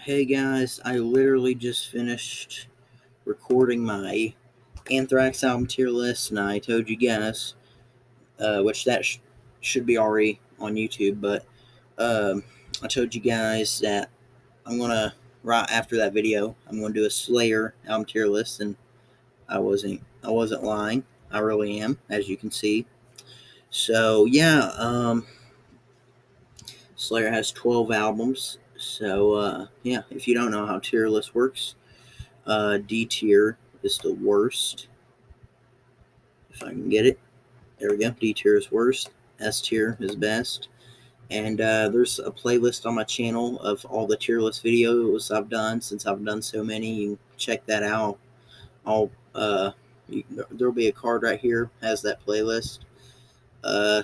Hey guys, I literally just finished recording my Anthrax album tier list, and I told you guys, which that should be already on YouTube, but I told you guys that I'm gonna right after that video, I'm gonna do a Slayer album tier list, and I wasn't lying. I really am, as you can see. So yeah, Slayer has 12 albums. So yeah, if you don't know how tier list works. D tier is the worst. If I can get it. There we go. D tier is worst. S tier is best. And there's a playlist on my channel of all the tier list videos I've done since I've done so many. You can check that out. I'll there'll be a card right here has that playlist.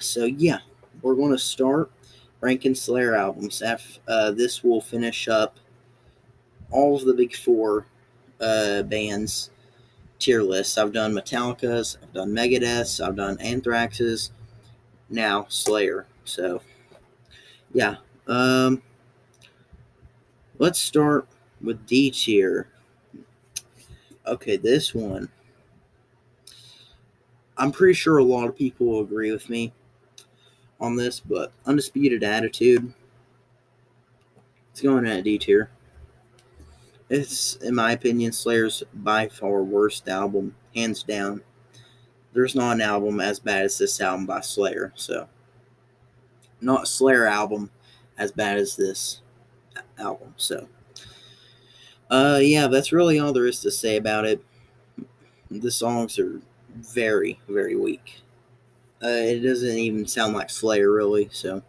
So yeah, we're going to start ranking Slayer albums. This will finish up all of the big four bands tier lists. I've done Metallica's, I've done Megadeth's, I've done Anthrax's, now Slayer. So yeah, um, let's start with D tier. Okay, this one. I'm pretty sure a lot of people will agree with me on this, but Undisputed Attitude, it's going at D tier. It's, in my opinion, Slayer's by far worst album, hands down. There's not an album as bad as this album by Slayer, so not a Slayer album as bad as this album. So yeah, that's really all there is to say about it. The songs are very, very weak. It doesn't even sound like Slayer, really. So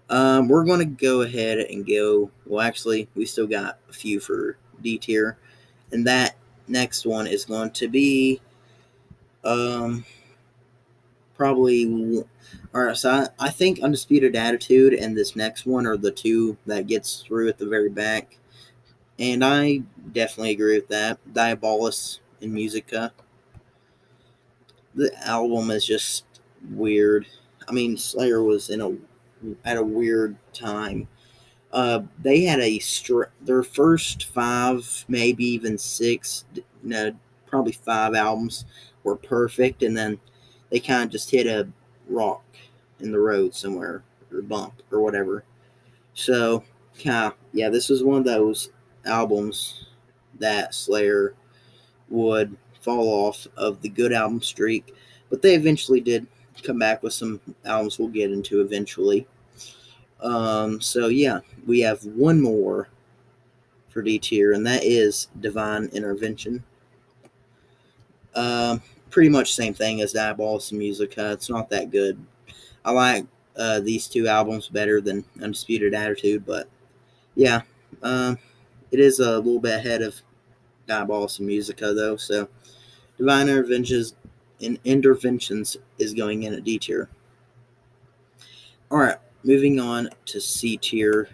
we're going to go ahead and go. Well, actually, we still got a few for D tier, and that next one is going to be um, probably. All right, so I think Undisputed Attitude and this next one are the two that gets through at the very back. And I definitely agree with that. Diabolus in Musica. The album is just weird. I mean, Slayer was at a weird time. They had their first five, maybe even six, no, probably five albums were perfect, and then they kind of just hit a rock in the road somewhere or bump or whatever. So, yeah, this was one of those albums that Slayer would fall off of the good album streak, but they eventually did come back with some albums we'll get into eventually. So yeah, we have one more for D tier, and that is Divine Intervention. Pretty much same thing as Diabolus and Musica. It's not that good. I like these two albums better than Undisputed Attitude, but yeah, it is a little bit ahead of Diabolus and Musica though. So Divine Interventions is going in at D tier. All right, moving on to C tier.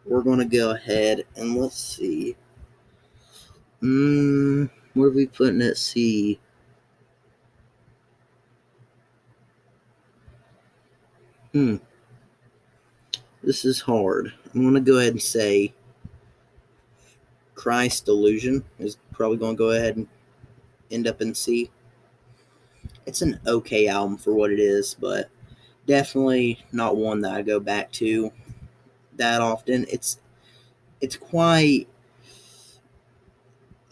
We're going to go ahead and let's see. What are we putting at C? This is hard. I'm going to go ahead and say Christ Illusion is probably going to go ahead and end up in C. It's an okay album for what it is, but definitely not one that I go back to that often. It's quite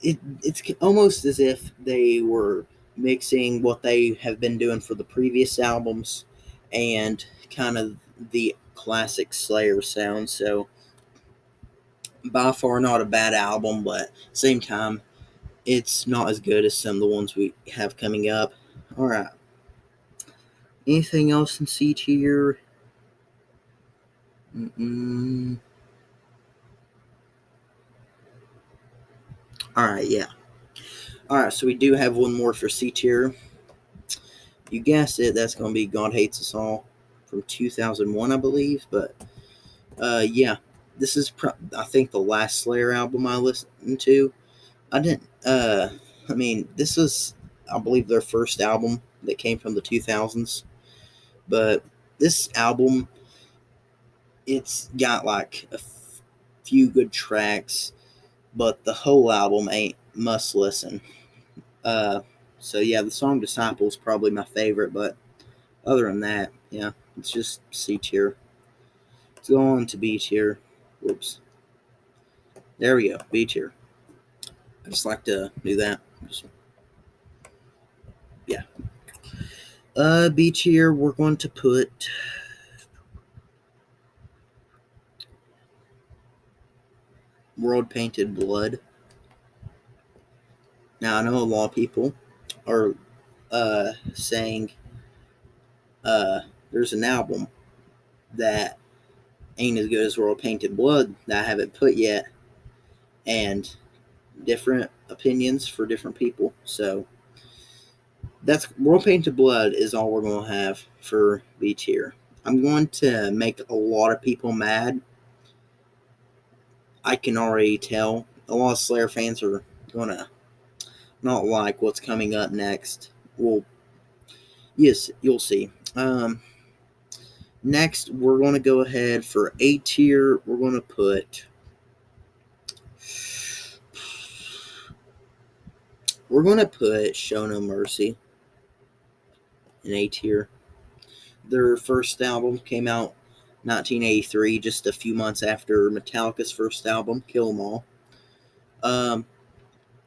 it's almost as if they were mixing what they have been doing for the previous albums and kind of the classic Slayer sound. So by far not a bad album, but same time it's not as good as some of the ones we have coming up. All right. Anything else in C tier? All right, yeah. All right, so we do have one more for C tier. You guessed it. That's going to be God Hates Us All from 2001, I believe. But yeah, this is I think the last Slayer album I listened to. I didn't. I mean, this is I believe their first album that came from the 2000s. But this album, it's got like few good tracks, but the whole album ain't must listen. Uh, so yeah, the song "Disciple" is probably my favorite, but other than that, yeah, it's just C tier. Let's go on to B tier. Whoops. There we go, B tier. I just like to do that. Just, yeah. B tier, we're going to put World Painted Blood. Now, I know a lot of people are saying there's an album that ain't as good as World Painted Blood that I haven't put yet, and different opinions for different people. So that's World Painted Blood is all we're going to have for B tier. I'm going to make a lot of people mad. I can already tell a lot of Slayer fans are going to not like what's coming up next. Well, yes, you'll see. Next, we're going to go ahead for A tier. We're going to put. We're going to put Show No Mercy in A tier. Their first album came out 1983, just a few months after Metallica's first album, Kill 'Em All.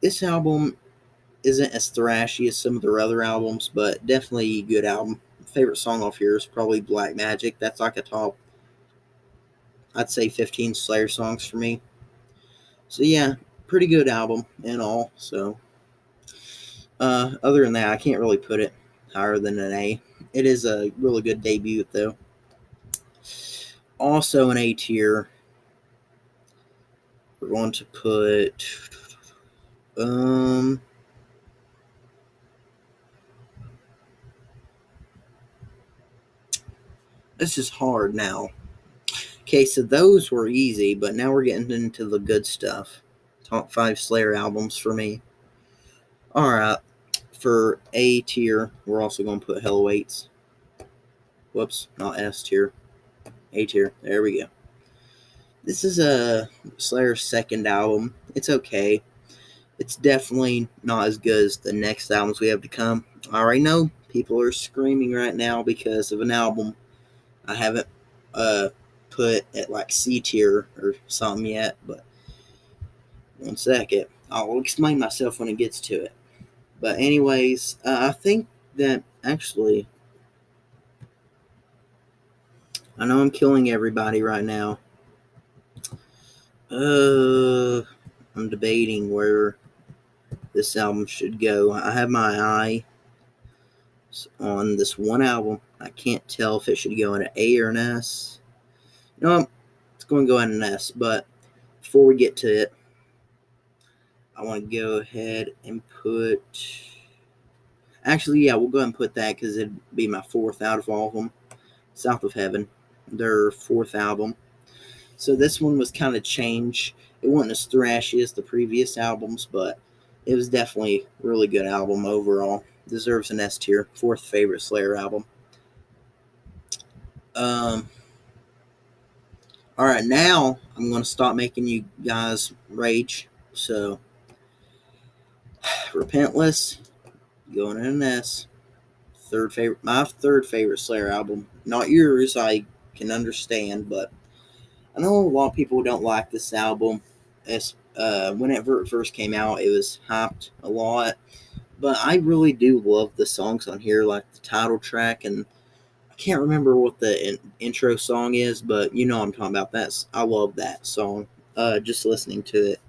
This album isn't as thrashy as some of their other albums, but definitely a good album. Favorite song off here is probably Black Magic. That's like a top, I'd say 15 Slayer songs for me. So yeah, pretty good album and all. So other than that, I can't really put it higher than an A. It is a really good debut though. Also an A tier. We're going to put this is hard now. Okay, so those were easy, but now we're getting into the good stuff. Top 5 Slayer albums for me. Alright, for A tier, we're also going to put Hell Awaits. Whoops, not S tier. A tier. There we go. This is a Slayer's second album. It's okay. It's definitely not as good as the next albums we have to come. I already know people are screaming right now because of an album I haven't put at like C tier or something yet, but one second. I'll explain myself when it gets to it. But anyways, I think that actually, I know I'm killing everybody right now. I'm debating where this album should go. I have my eye on this one album. I can't tell if it should go in an A or an S. No, it's going to go in an S. But before we get to it, I want to go ahead and put. Actually, yeah, we'll go ahead and put that because it'd be my fourth out of all of them. South of Heaven, their fourth album. So this one was kind of changed. It wasn't as thrashy as the previous albums, but it was definitely a really good album overall. Deserves an S tier. Fourth favorite Slayer album. All right, now I'm going to stop making you guys rage. So, Repentless, going in an S. My third favorite Slayer album. Not yours, I can understand, but I know a lot of people don't like this album. When it first came out, it was hyped a lot. But I really do love the songs on here, like the title track, and I can't remember what the intro song is, but you know what I'm talking about. I love that song. Just listening to it.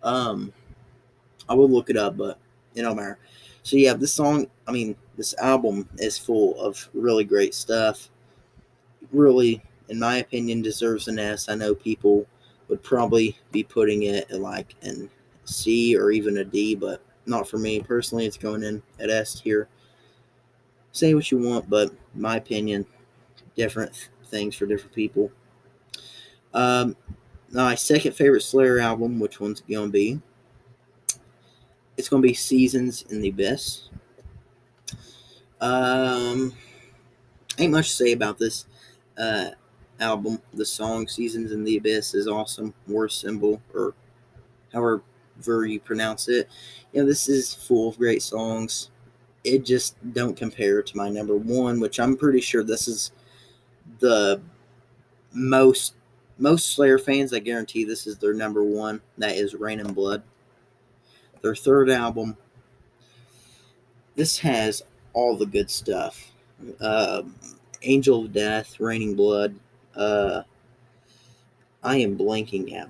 I will look it up, but it don't matter. So yeah, this album is full of really great stuff. Really, in my opinion, deserves an S. I know people would probably be putting it at like an C or even a D, but not for me personally. It's going in at S tier. Say what you want, but my opinion, different things for different people. My second favorite Slayer album, which one's it gonna be? It's gonna be Seasons in the Abyss. Ain't much to say about this. album. The song "Seasons in the Abyss" is awesome. War Symbol, or however you pronounce it. This is full of great songs. It just don't compare to my number one, which I'm pretty sure this is the most Slayer fans. I guarantee this is their number one. That is Rain and Blood, their third album. This has all the good stuff. Uh, Angel of Death, Raining Blood. I am blanking out.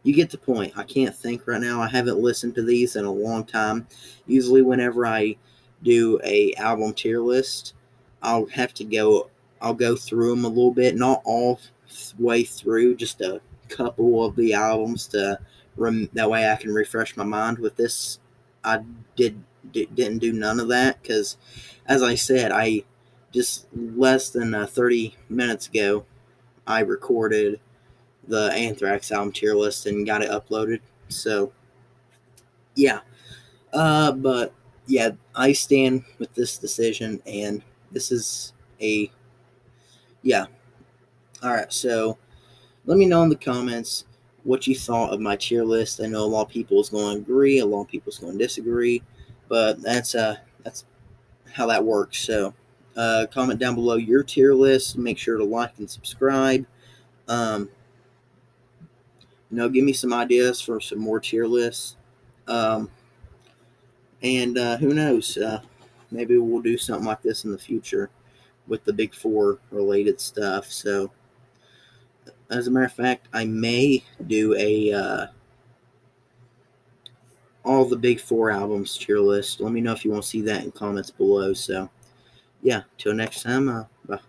You get the point. I can't think right now. I haven't listened to these in a long time. Usually, whenever I do a album tier list, I'll have to go. I'll go through them a little bit, not all way through, just a couple of the albums to that way I can refresh my mind. With this, I didn't do none of that because, as I said, I just less than 30 minutes ago I recorded the Anthrax album tier list and got it uploaded. So, yeah. But yeah, I stand with this decision, and this is a yeah. All right, so let me know in the comments what you thought of my tier list. I know a lot of people is going to agree, a lot of people is going to disagree, but that's how that works. So, comment down below your tier list. Make sure to like and subscribe. Um, give me some ideas for some more tier lists. Um, and who knows? Maybe we'll do something like this in the future with the Big Four related stuff. So, as a matter of fact, I may do a all the Big Four albums tier list. Let me know if you want to see that in comments below. So, yeah, till next time.